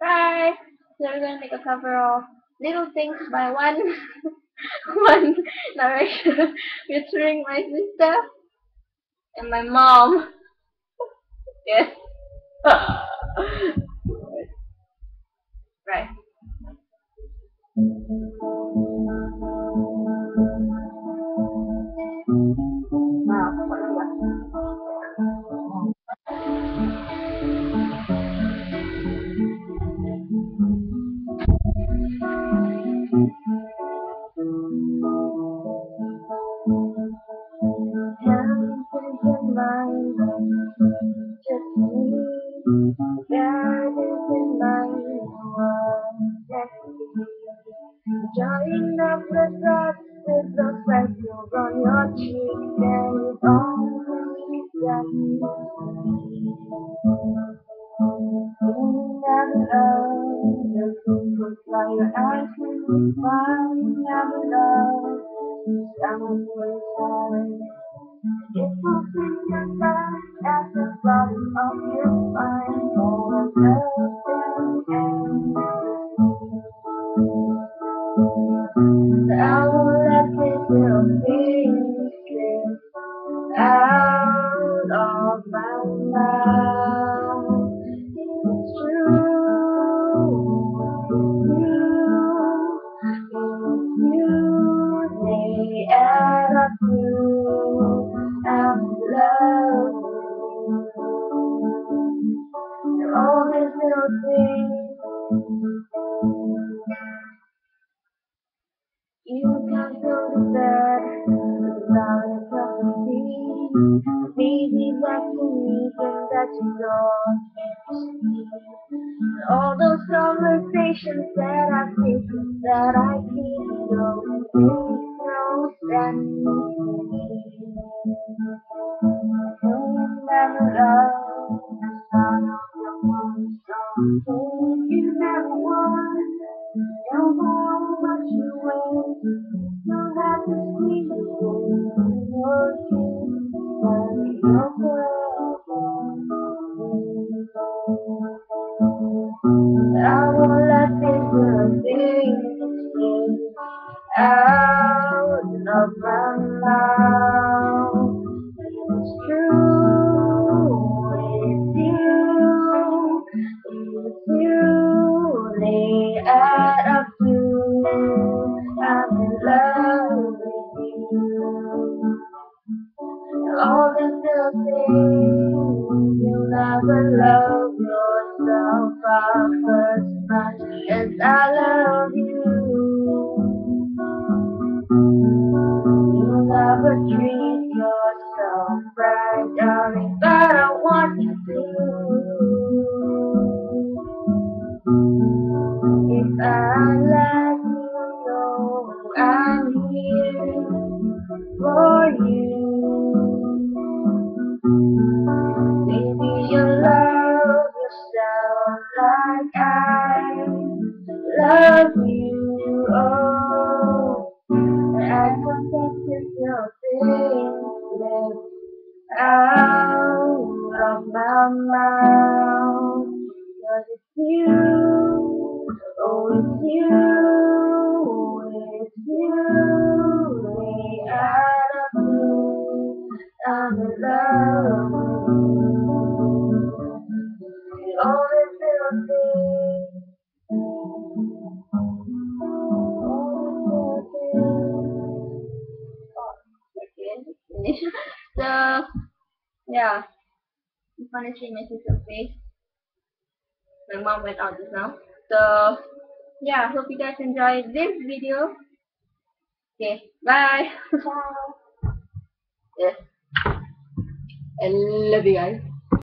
Hi! So we're gonna make a cover of Little Things by one one direction featuring my sister and my mom. Yes. Right. Wow, walang Everything's in mind, just me. There is in mind, next to me. Drawing up the dots with the freckles on your cheeks, and it's only just looks like your eyes when you find never love. I'm so sorry. It will bring your back at the bottom of your spine. All the and I won't let this little thing slip out of my mouth. It's true, you may add up to I'm in love with all these little things. You can go to bed without a cup of tea. Maybe that's the reason that you don't see. All those conversations that I think that I keep don't make no sense to me. You never love the sound of your voice, so you never want. Don't know what you want. Still have to squeeze it in your teeth and your breath. I won't let this little thing slip out of my mouth. It's true, it's you, they add up to I'm in love with you. All these little things, you'll never love yourself half as much as I love you. You'll never treat yourself right, darling, but I want you to. If I let you know I'm here for you. Maybe you love yourself like I love you. Oh, I just can't get your things out of my mouth. 'Cause it's you, oh it's you, the out of me. I'm in love with all these little things. All these little things. Okay, finish. So, yeah, I'm punishing my sister's face. My mom went out just now. So, yeah, hope you guys enjoyed this video. Okay, bye. Yes, I love you guys.